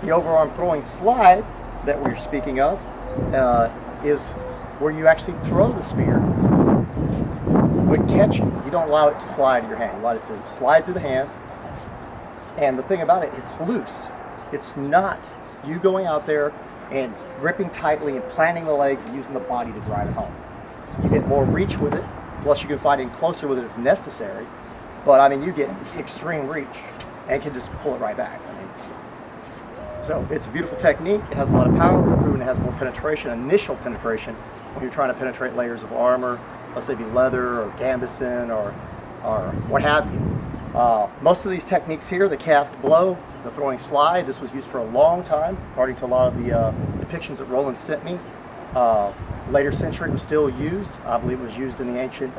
The overarm throwing slide that we're speaking of is where you actually throw the spear. When catching, you don't allow it to fly to your hand. You allow it to slide through the hand. And the thing about it, it's loose. It's not you going out there and gripping tightly and planting the legs and using the body to drive it home. You get more reach with it, plus you can fight in closer with it if necessary. But I mean, you get extreme reach and can just pull it right back. I mean, so it's a beautiful technique. It has a lot of power. We've proven it has more penetration, initial penetration, when you're trying to penetrate layers of armor, let's say be leather or gambeson or what have you. Most of these techniques here, the cast blow, the throwing slide, this was used for a long time, according to a lot of the depictions that Roland sent me. Later century was still used. I believe it was used in the ancient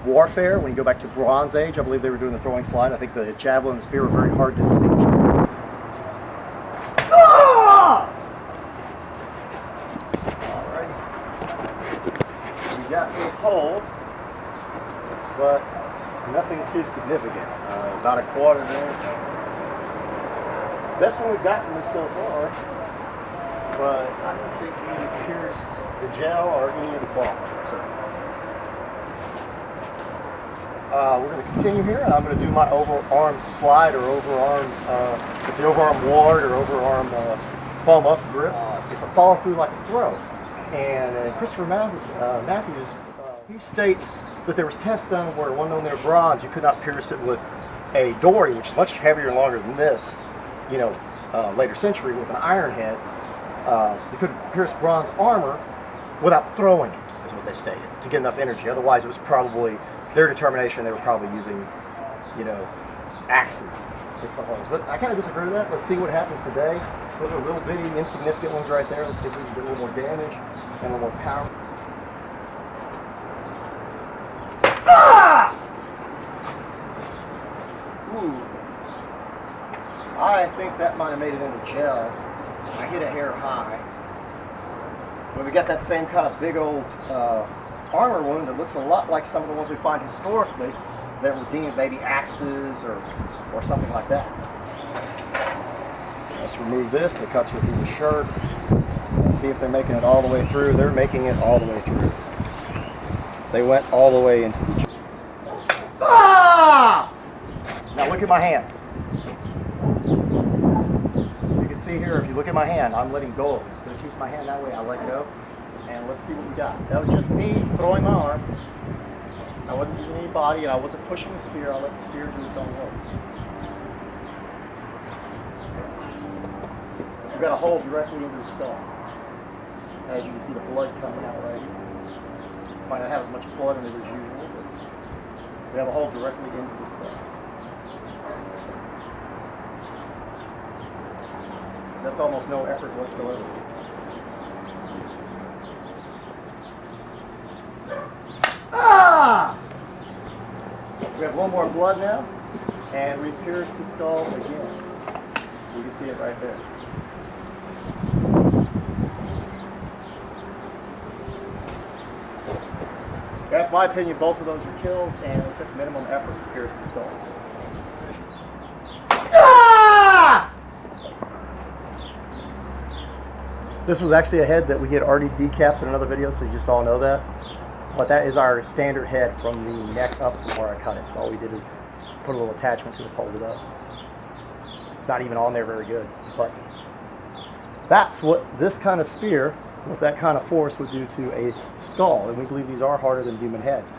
warfare. When you go back to Bronze Age, I believe they were doing the throwing slide. I think the javelin and spear were very hard to distinguish. Ah! Alright. We got a hole, but nothing too significant. About a quarter of an inch. Best one we've got from this so far, but I don't think we pierced the gel or any of the cloth. So we're going to continue here, and I'm going to do my overarm slide or overarm. It's the overarm ward or overarm foam up grip. It's a follow through like a throw, and Christopher Matthews. He states that there was tests done where one on their bronze, you could not pierce it with a dory, which is much heavier and longer than this, you know, later century with an iron head. You could pierce bronze armor without throwing it, is what they stated, to get enough energy. Otherwise, it was probably their determination. They were probably using, you know, axes to cut holes. But I kind of disagree with that. Let's see what happens today. Those are little bitty, insignificant ones right there. Let's see if we can get a little more damage and a little more power. Ah! Ooh. I think that might have made it into gel. I hit a hair high. But we got that same kind of big old armor wound that looks a lot like some of the ones we find historically that were deemed maybe axes or something like that. Let's remove this. The cuts are through the shirt. Let's see if they're making it all the way through. They're making it all the way through. They went all the way into the... Ah! Now look at my hand. You can see here, if you look at my hand, I'm letting go of it. So to keep my hand that way, I let go. And let's see what we got. That was just me throwing my arm. I wasn't using any body, and I wasn't pushing the spear. I let the spear do its own work. We've got a hole directly into the skull. As you can see, the blood coming out right here. Might not have as much blood in it as usual, but we have a hole directly into the skull. That's almost no effort whatsoever. Ah! We have a little more blood now, and we pierce the skull again. You can see it right there. That's my opinion. Both of those are kills, and it took minimum effort to pierce the skull. Ah! This was actually a head that we had already decapped in another video, so you just all know that. But that is our standard head from the neck up to where I cut it. So all we did is put a little attachment to it, hold it up. Not even on there very good. But that's what this kind of spear with that kind of force would do to a skull, and we believe these are harder than human heads.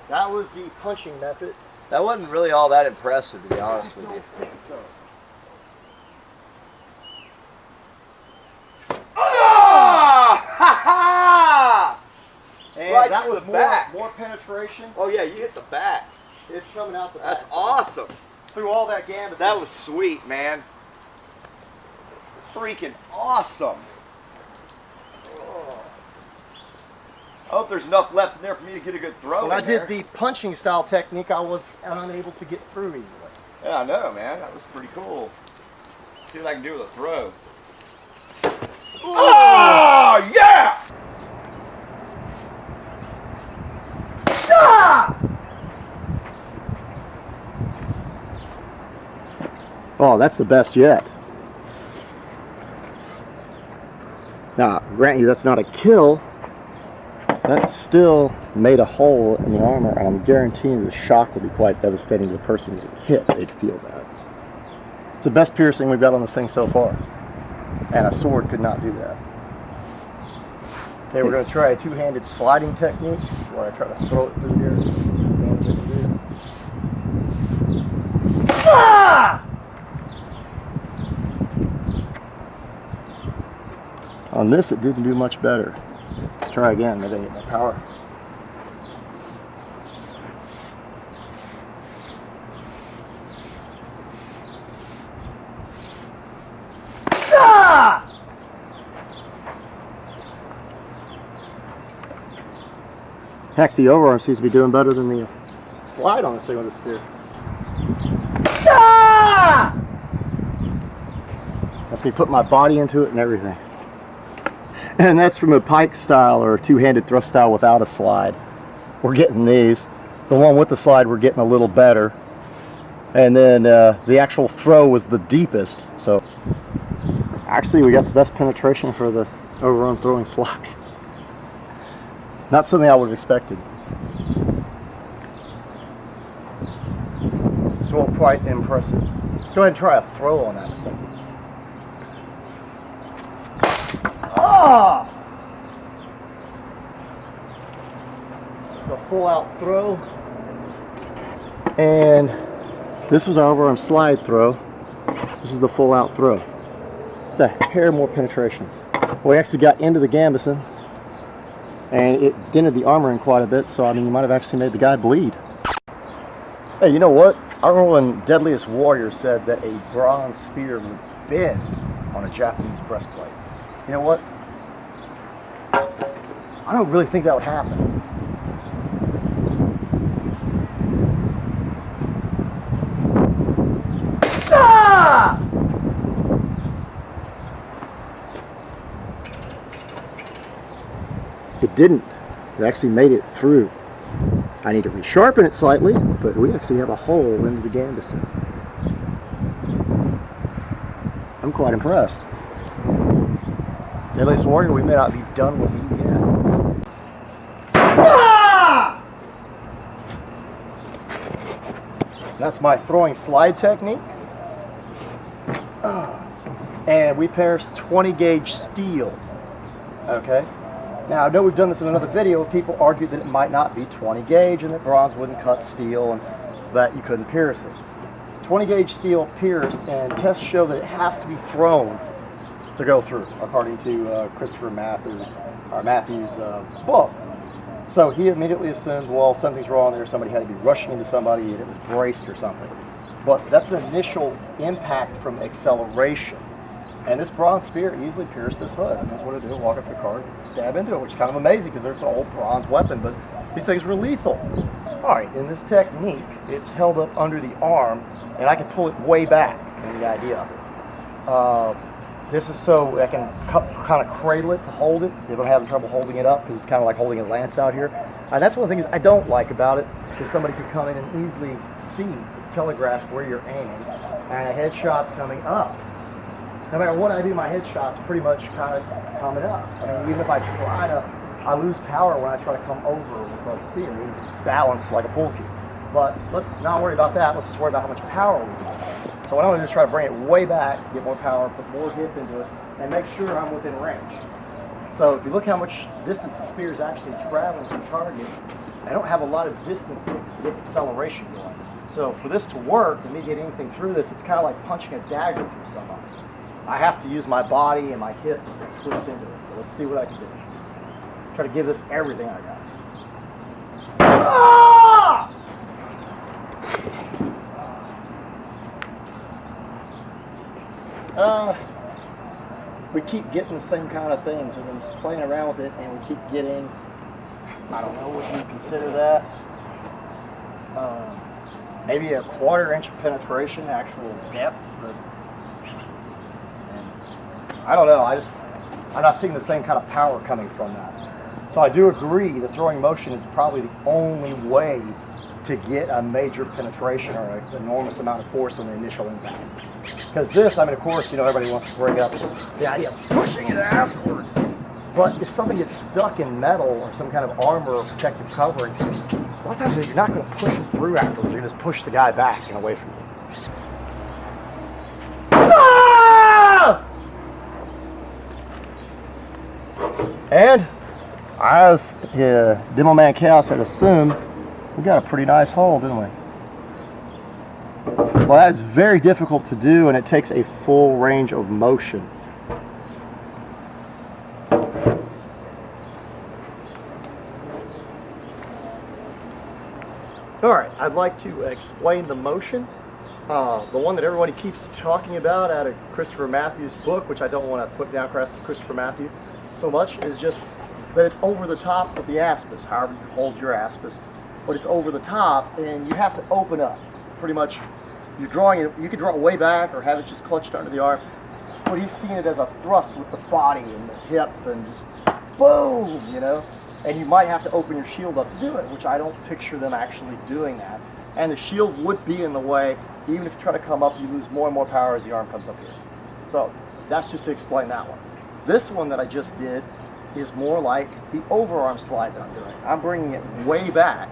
That was the punching method. That wasn't really all that impressive, to be honest with you. I don't think so. Oh! Ha ha! And Right that through was the back. more penetration. Oh yeah, you hit the back. It's coming out the back. That's awesome. Through all that gambeson. That was sweet, man. Freaking awesome. Oh. I hope there's enough left in there for me to get a good throw. When I did the punching style technique, I was unable to get through easily. Yeah, I know, man. That was pretty cool. See what I can do with a throw. Oh, yeah! Oh, that's the best yet. Now, grant you that's not a kill. That still made a hole in the armor, and I'm guaranteeing the shock will be quite devastating to the person getting hit. They'd feel that. It's the best piercing we've got on this thing so far, and a sword could not do that. Okay, we're going to try a two-handed sliding technique where I try to throw it through here. Ah! On this, it didn't do much better. Let's try again. Maybe I get my power. Ah! Heck, the overarm seems to be doing better than the slide on this thing with the spear. Ah! That's me putting my body into it and everything. And that's from a pike style or a two-handed thrust style without a slide. We're getting these. The one with the slide we're getting a little better. And then the actual throw was the deepest. So actually we got the best penetration for the overarm throwing slide. Not something I would have expected. So quite impressive. Let's go ahead and try a throw on that in a second. Ah! A full out throw. And this was our overarm slide throw. This is the full out throw. Just a hair more penetration. We actually got into the gambeson, and it dented the armor in quite a bit, so I mean you might have actually made the guy bleed. Hey, you know what? I remember when Deadliest Warrior said that a bronze spear would bend on a Japanese breastplate. You know what? I don't really think that would happen. Ah! It didn't. It actually made it through. I need to resharpen it slightly, but we actually have a hole into the gambeson. I'm quite impressed. Deadliest Warrior, we may not be done with you yet. Ah! That's my throwing slide technique. And we pierced 20 gauge steel. Okay? Now, I know we've done this in another video. People argued that it might not be 20 gauge and that bronze wouldn't cut steel and that you couldn't pierce it. 20 gauge steel pierced, and tests show that it has to be thrown to go through, according to Christopher Matthews' book. So he immediately assumed, well, something's wrong there. Somebody had to be rushing into somebody and it was braced or something. But that's an initial impact from acceleration. And this bronze spear easily pierced this hood. And that's what it did. Walk up to the car, stab into it, which is kind of amazing because it's an old bronze weapon, but these things were lethal. All right, in this technique, it's held up under the arm, and I can pull it way back in the idea of it. This is so I can kind of cradle it to hold it if I'm having trouble holding it up, because it's kind of like holding a lance out here. And that's one of the things I don't like about it, because somebody could come in and easily see, it's telegraphed where you're aiming, and a headshot's coming up. No matter what I do, my headshot's pretty much kind of coming up. I mean, even if I try to, I lose power when I try to come over with a spear, even if it's balanced like a pool cue. But let's not worry about that. Let's just worry about how much power we have. So what I'm going to do is try to bring it way back to get more power, put more hip into it, and make sure I'm within range. So if you look how much distance the spear is actually traveling to target, I don't have a lot of distance to get acceleration going. So for this to work and me get anything through this, it's kind of like punching a dagger through somebody. I have to use my body and my hips to twist into it. So let's see what I can do. Try to give this everything I got. Ah! We keep getting the same kind of things. We've been playing around with it, and we keep getting, I don't know what you consider that, maybe a 1/4 inch penetration, actual depth, but I don't know. I'm not seeing the same kind of power coming from that. So I do agree the throwing motion is probably the only way to get a major penetration or an enormous amount of force on the initial impact. Because this, I mean, of course, you know, everybody wants to bring up the idea of pushing it afterwards. But if something gets stuck in metal or some kind of armor or protective covering, a lot of times you're not going to push it through afterwards. You're going to just push the guy back and away from you. Ah! And as Demo Man Chaos had assumed, we got a pretty nice hole, didn't we? Well, that is very difficult to do, and it takes a full range of motion. Alright, I'd like to explain the motion. The one that everybody keeps talking about out of Christopher Matthews' book, which I don't want to put down Christopher Matthews so much, is just that it's over the top of the aspis, however you hold your aspis, but it's over the top and you have to open up. Pretty much, you're drawing it, you can draw it way back or have it just clutched under the arm, but he's seeing it as a thrust with the body and the hip and just boom, you know? And you might have to open your shield up to do it, which I don't picture them actually doing that. And the shield would be in the way. Even if you try to come up, you lose more and more power as the arm comes up here. So that's just to explain that one. This one that I just did is more like the overarm slide that I'm doing. I'm bringing it way back,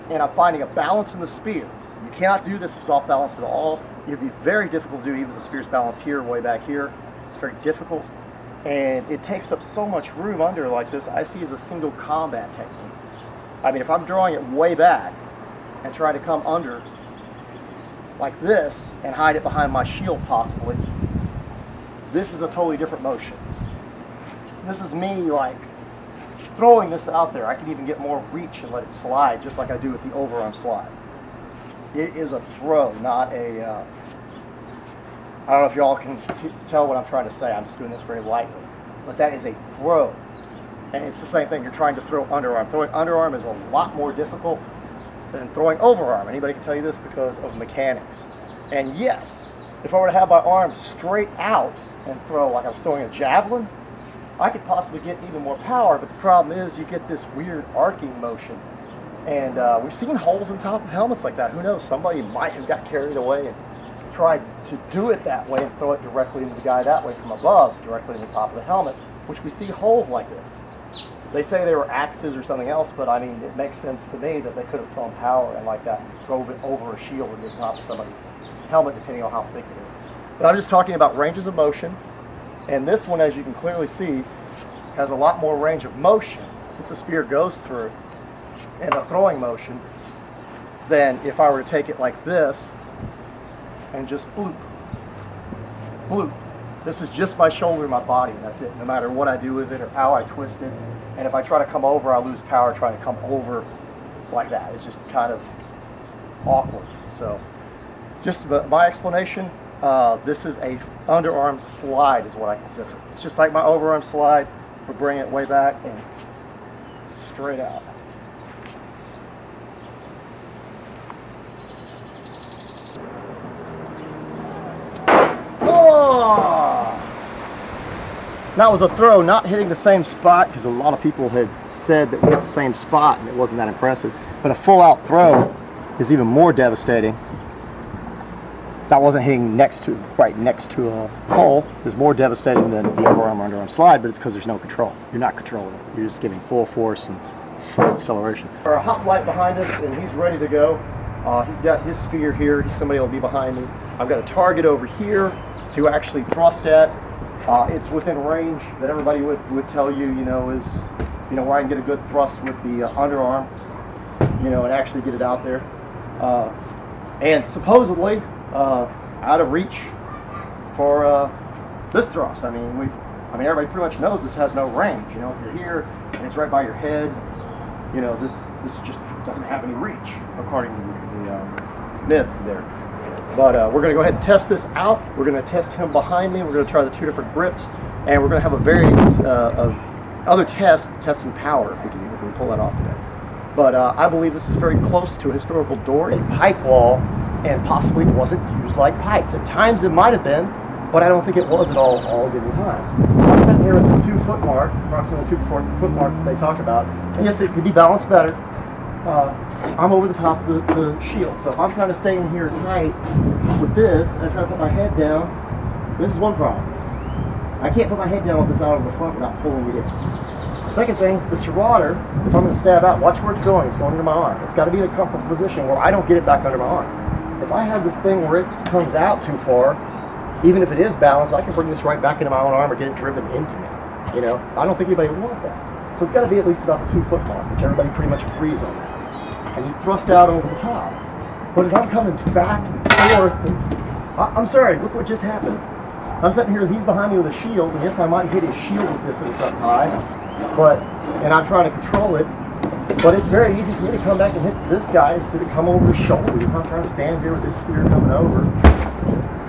and I'm finding a balance in the spear. You cannot do this if it's off balance at all. It'd be very difficult to do even if the spear's balanced here, way back here. It's very difficult. And it takes up so much room under like this. I see as a single combat technique. I mean, if I'm drawing it way back and trying to come under like this and hide it behind my shield possibly, this is a totally different motion. This is me like throwing this out there. I can even get more reach and let it slide just like I do with the overarm slide. It is a throw, not a I don't know if y'all can tell what I'm trying to say. I'm just doing this very lightly. But that is a throw. And it's the same thing. You're trying to throw underarm. Throwing underarm is a lot more difficult than throwing overarm. Anybody can tell you this because of mechanics. And yes, if I were to have my arm straight out and throw like I was throwing a javelin, I could possibly get even more power. But the problem is you get this weird arcing motion. And we've seen holes in top of helmets like that. Who knows? Somebody might have got carried away and tried to do it that way and throw it directly into the guy that way from above, directly in the top of the helmet, which we see holes like this. They say they were axes or something else, but I mean, it makes sense to me that they could have thrown power and like that, drove it over a shield or the top of somebody's helmet, depending on how thick it is. But I'm just talking about ranges of motion, and this one, as you can clearly see, has a lot more range of motion that the spear goes through in a throwing motion than if I were to take it like this and just bloop, bloop. This is just my shoulder and my body, and that's it, no matter what I do with it or how I twist it. And if I try to come over, I lose power trying to come over like that. It's just kind of awkward. So just my explanation, this is a underarm slide is what I consider it. It's just like my overarm slide, but bring it way back and straight out. That was a throw, not hitting the same spot, because a lot of people had said that we hit the same spot and it wasn't that impressive. But a full out throw is even more devastating. That wasn't hitting right next to a hole. Is more devastating than the overarm or underarm slide, but it's because there's no control. You're not controlling it. You're just giving full force and full acceleration. Our hoplite behind us, and he's ready to go. He's got his spear here. Somebody will be behind me. I've got a target over here to actually thrust at. It's within range that everybody would tell you, is, where I can get a good thrust with the underarm, and actually get it out there. And supposedly out of reach for this thrust. I mean, everybody pretty much knows this has no range. If you're here and it's right by your head, this just doesn't have any reach, according to the myth there. But we're going to go ahead and test this out. We're going to test him behind me. We're going to try the two different grips, and we're going to have a very other test testing power if we can pull that off today. But I believe this is very close to a historical door, a pipe wall, and possibly wasn't used like pipes. At times it might have been, but I don't think it was at all given times. I'm sitting here at the 2 foot mark, approximately 2 foot mark that they talk about, and yes, it could be balanced better. I'm over the top of the shield. So if I'm trying to stay in here tight with this, and I try to put my head down, this is one problem. I can't put my head down with this out of the front without pulling it in. Second thing, the serrater, if I'm going to stab out, watch where it's going. It's going into my arm. It's got to be in a comfortable position where I don't get it back under my arm. If I have this thing where it comes out too far, even if it is balanced, I can bring this right back into my own arm or get it driven into me. You know, I don't think anybody would want that. So it's got to be at least about the 2 foot mark, which everybody pretty much agrees on. And you thrust out over the top. But as I'm coming back and forth, I'm sorry, look what just happened. I'm sitting here, he's behind me with a shield, and yes, I might hit his shield with this if it's up high, and I'm trying to control it, but it's very easy for me to come back and hit this guy instead of come over his shoulder. I'm trying to stand here with this spear coming over.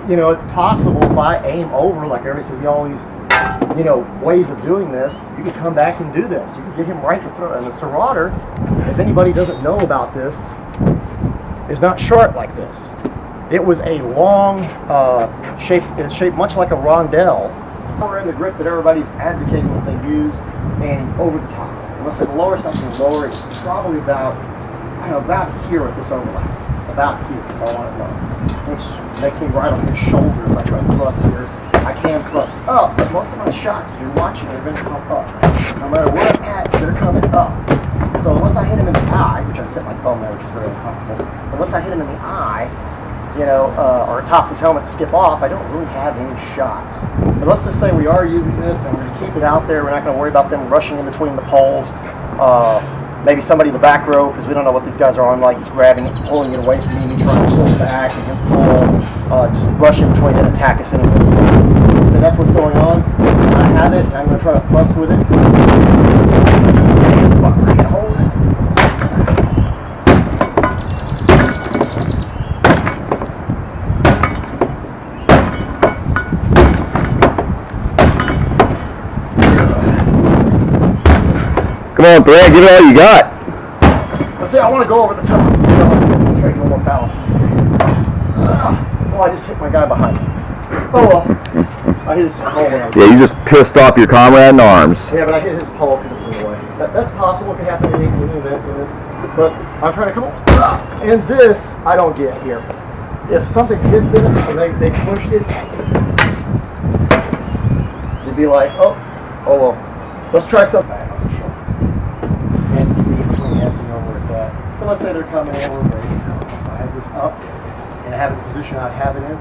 You know, it's possible if I aim over, like everybody says, you know, all these, you know, ways of doing this, you can come back and do this. You can get him right to throw. And the serrater, if anybody doesn't know about this, is not short like this. It was a long it's shaped much like a rondelle. We're in the grip that everybody's advocating that they use, and over the top. Unless the lower something lower, it's probably about, I don't know, about here at this overlap. About here, if I want it low. Which makes me right on his shoulder if I try to thrust here. I can thrust up, but most of my shots, if you're watching, they're going to come up. No matter where I'm at, they're coming up. So unless I hit him in the eye, which I set my thumb there, which is very uncomfortable, unless I hit him in the eye, you know, or top of his helmet to skip off, I don't really have any shots. But let's just say we are using this and we're going to keep it out there. We're not going to worry about them rushing in between the poles. Maybe somebody in the back row, because we don't know what these guys are on, like just grabbing it, pulling it away from me, trying to pull back and him pull, just rush in between and attack us anyway. So that's what's going on. I have it, and I'm going to try to thrust with it. This spot where I can hold it. Come on, Thrand, give it all you got. Let's see, I want to go over the top. Try to get a little more balance in this thing. Oh, I just hit my guy behind me. Oh well. I hit his pole when I was. Yeah, you just pissed off your comrade in arms. Yeah, but I hit his pole because it was in the way. That's possible. It can happen in any event. But I'm trying to come on. And this, I don't get here. If something hit this and they pushed it, you'd be like, oh well, let's try something. And be between heads and know where it's at. But let's say they're coming in, we're ready to go. So I have this up, and I have it in the position I'd have it in.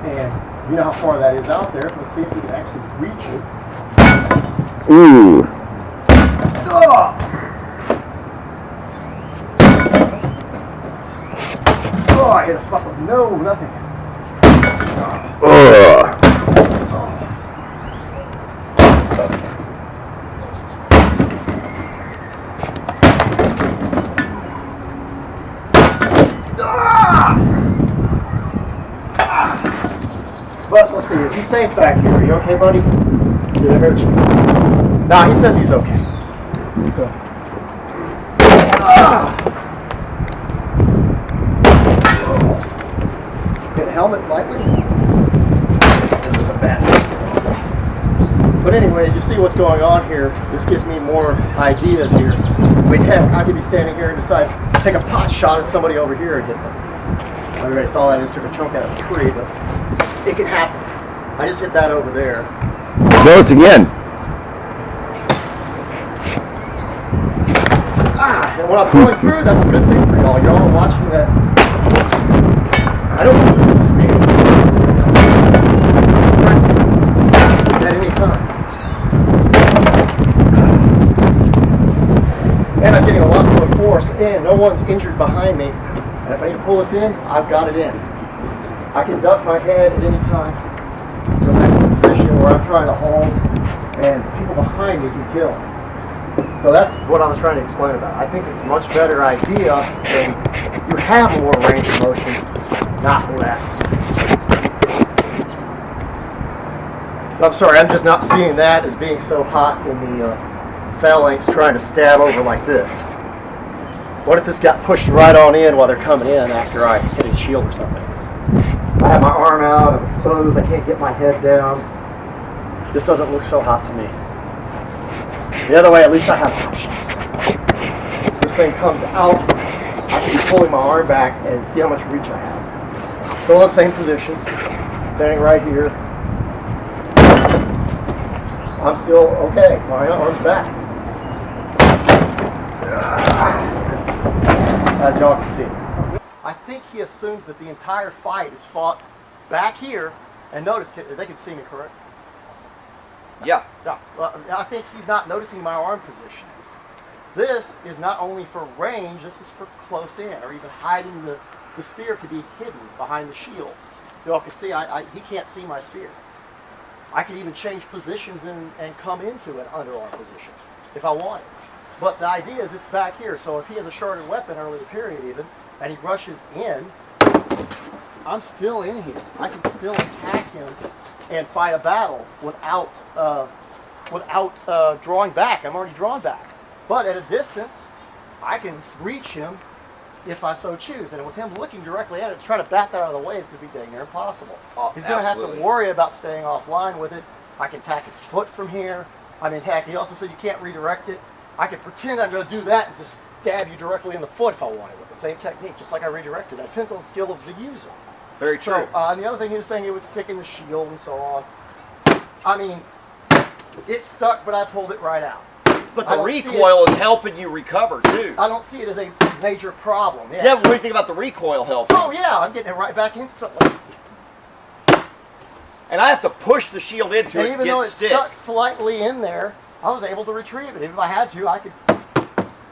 And you know how far that is out there. Let's see if we can actually reach it. Ooh. Oh! Oh, I hit a spot with nothing. Ugh. But let's see, is he safe back here? Are you okay, buddy? Did I hurt you? Nah, he says he's okay. So. Hit the helmet lightly. This is a bad one. But anyways, you see what's going on here. This gives me more ideas here. I could be standing here and decide to take a pot shot at somebody over here and hit them. I already saw that. I just took a chunk out of the tree, but it can happen. I just hit that over there. Show us again. And when I'm going through, that's a good thing for y'all. You're all watching that. I don't lose the speed. At any time. And I'm getting a lot more force in. No one's injured behind me. And if I need to pull this in, I've got it in. I can duck my head at any time. So I'm in a position where I'm trying to hold, and people behind me can kill. So that's what I was trying to explain about. I think it's a much better idea when you have more range of motion, not less. So I'm sorry, I'm just not seeing that as being so hot in the Phalanx trying to stab over like this. What if this got pushed right on in while they're coming in after I hit his shield or something? I have my arm out, I'm exposed, I can't get my head down. This doesn't look so hot to me. The other way, at least I have options. This thing comes out, I'm pulling my arm back and see how much reach I have. Still in the same position, standing right here. I'm still okay. My arm's back. As y'all can see. I think he assumes that the entire fight is fought back here. And notice, they can see me, correct? Yeah. Yeah. Well, I think he's not noticing my arm position. This is not only for range, this is for close in, or even hiding the spear could be hidden behind the shield. Y'all can see, he can't see my spear. I could even change positions and come into an underarm position if I wanted. But the idea is it's back here, so if he has a shorter weapon early in the period even, and he rushes in, I'm still in here. I can still attack him and fight a battle without drawing back. I'm already drawn back. But at a distance, I can reach him if I so choose. And with him looking directly at it, to try to bat that out of the way is going to be dang near impossible. Oh, he's going to have to worry about staying offline with it. I can attack his foot from here. I mean, heck, he also said you can't redirect it. I can pretend I'm going to do that and just stab you directly in the foot if I wanted with the same technique, just like I redirected. That depends on the skill of the user. Very true. So, and the other thing he was saying, it would stick in the shield and so on. I mean, it stuck, but I pulled it right out. But the recoil is helping you recover, too. I don't see it as a major problem. Yeah, what do you think about the recoil helping? Oh, yeah, I'm getting it right back instantly. And I have to push the shield into and it to even get though it it stick. stuck slightly in there, I was able to retrieve it. If I had to, I could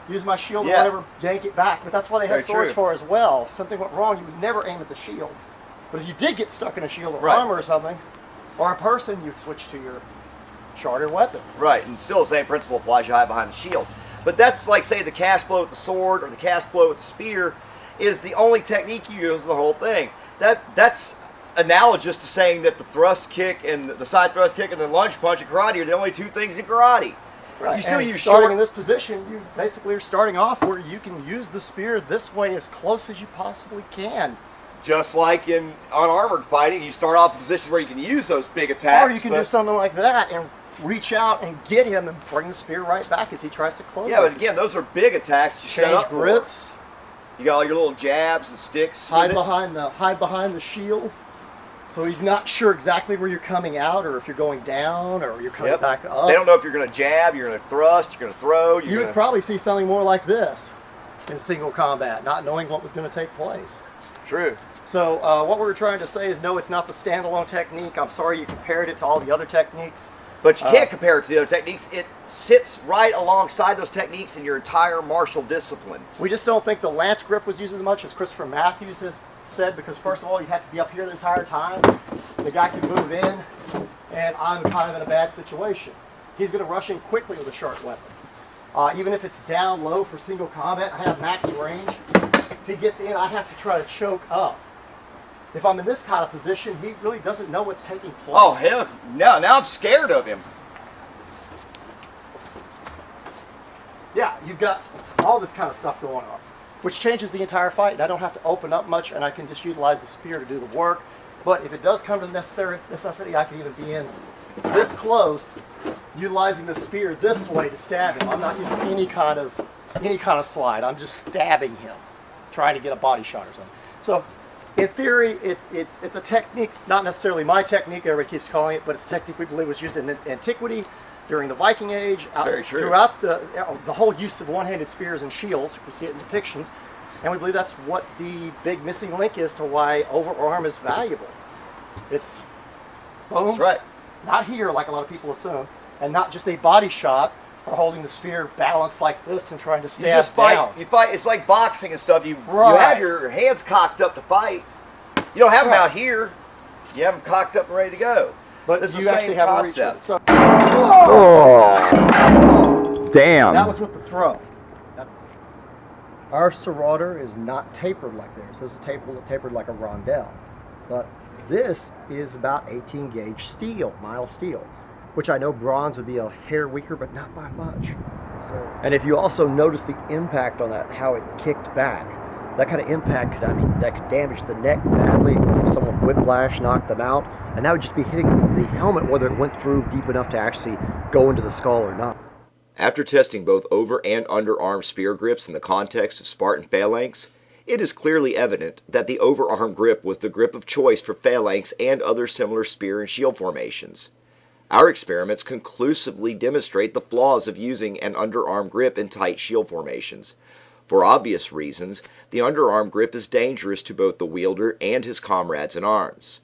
use my shield or whatever, yank it back. But that's why they have swords for as well. If something went wrong, you would never aim at the shield. But if you did get stuck in a shield or armor or something, or a person, you'd switch to your shorter weapon. Right, and still the same principle applies. You hide behind the shield. But that's like, say, the cast blow with the sword or the cast blow with the spear is the only technique you use in the whole thing. That's analogous to saying that the thrust kick and the side thrust kick and the lunge punch in karate are the only two things in karate. Right. You still and use starting in this position, you basically are starting off where you can use the spear this way as close as you possibly can. Just like in unarmored fighting, you start off in positions where you can use those big attacks. Or you can do something like that and reach out and get him and bring the spear right back as he tries to close it. Yeah, but again, those are big attacks. You set change up grips. You got all your little jabs and sticks. Hide behind the shield. So he's not sure exactly where you're coming out, or if you're going down, or you're coming back up. They don't know if you're going to jab, you're going to thrust, you're going to throw. You would probably see something more like this in single combat, not knowing what was going to take place. True. So what we were trying to say is, no, it's not the standalone technique. I'm sorry you compared it to all the other techniques. But you can't compare it to the other techniques. It sits right alongside those techniques in your entire martial discipline. We just don't think the lance grip was used as much as Christopher Matthews has said, because first of all, you have to be up here the entire time. The guy can move in, and I'm kind of in a bad situation. He's going to rush in quickly with a sharp weapon. Even if it's down low for single combat, I have max range. If he gets in, I have to try to choke up. If I'm in this kind of position, he really doesn't know what's taking place. Oh, hell, no, now I'm scared of him. Yeah, you've got all this kind of stuff going on, which changes the entire fight. And I don't have to open up much, and I can just utilize the spear to do the work. But if it does come to the necessity, I can even be in this close, utilizing the spear this way to stab him. I'm not using any kind of slide. I'm just stabbing him, trying to get a body shot or something. So, in theory, it's a technique. It's not necessarily my technique. Everybody keeps calling it, but it's a technique we believe was used in antiquity, during the Viking Age, very true. Throughout the whole use of one-handed spears and shields. We see it in depictions, and we believe that's what the big missing link is to why overarm is valuable. It's boom, That's right. not here like a lot of people assume, and not just a body shot or holding the spear balanced like this and trying to stab You just fight. down. You fight. It's like boxing and stuff. You have your hands cocked up to fight. You don't have them out here. You have them cocked up and ready to go. But It's you the actually same have a reach concept. with it. So Oh, damn. that was with the throw. Our Serrater is not tapered like theirs. This is tapered like a rondelle. But this is about 18 gauge steel, mild steel, which I know bronze would be a hair weaker, but not by much. So, and if you also notice the impact on that, how it kicked back, that kind of impact that could damage the neck badly. If someone whiplash, knocked them out, and that would just be hitting the helmet, whether it went through deep enough to actually go into the skull or not. After testing both over and underarm spear grips in the context of Spartan Phalanx, it is clearly evident that the overarm grip was the grip of choice for Phalanx and other similar spear and shield formations. Our experiments conclusively demonstrate the flaws of using an underarm grip in tight shield formations. For obvious reasons, the underarm grip is dangerous to both the wielder and his comrades in arms.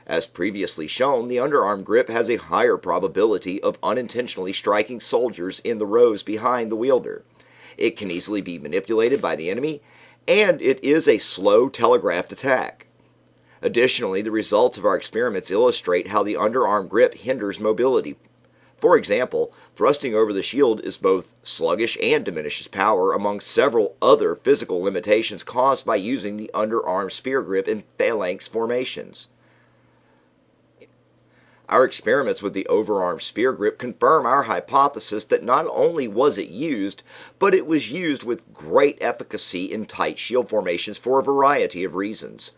As previously shown, the underarm grip has a higher probability of unintentionally striking soldiers in the rows behind the wielder. It can easily be manipulated by the enemy, and it is a slow, telegraphed attack. Additionally, the results of our experiments illustrate how the underarm grip hinders mobility. For example, thrusting over the shield is both sluggish and diminishes power, among several other physical limitations caused by using the underarm spear grip in phalanx formations. Our experiments with the overarm spear grip confirm our hypothesis that not only was it used, but it was used with great efficacy in tight shield formations for a variety of reasons.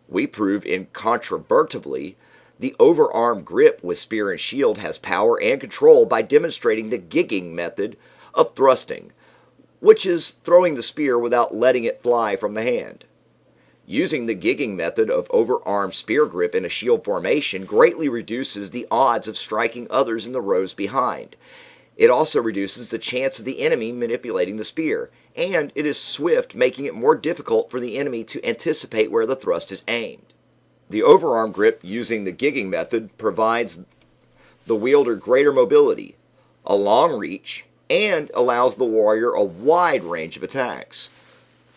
We prove incontrovertibly the overarm grip with spear and shield has power and control by demonstrating the gigging method of thrusting, which is throwing the spear without letting it fly from the hand. Using the gigging method of overarm spear grip in a shield formation greatly reduces the odds of striking others in the rows behind. It also reduces the chance of the enemy manipulating the spear, and it is swift, making it more difficult for the enemy to anticipate where the thrust is aimed. The overarm grip using the gigging method provides the wielder greater mobility, a long reach, and allows the warrior a wide range of attacks.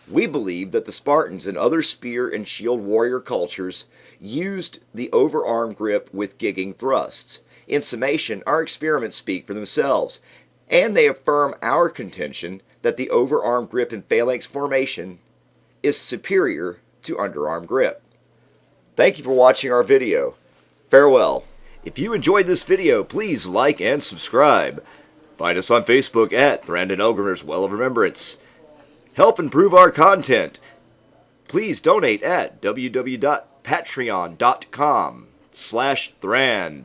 We believe that the Spartans and other spear and shield warrior cultures used the overarm grip with gigging thrusts. In summation, our experiments speak for themselves, and they affirm our contention that the overarm grip in phalanx formation is superior to underarm grip. Thank you for watching our video. Farewell. If you enjoyed this video, please like and subscribe. Find us on Facebook at Thrand and Elgrimer's Well of Remembrance. Help improve our content. Please donate at www.patreon.com/Thrand.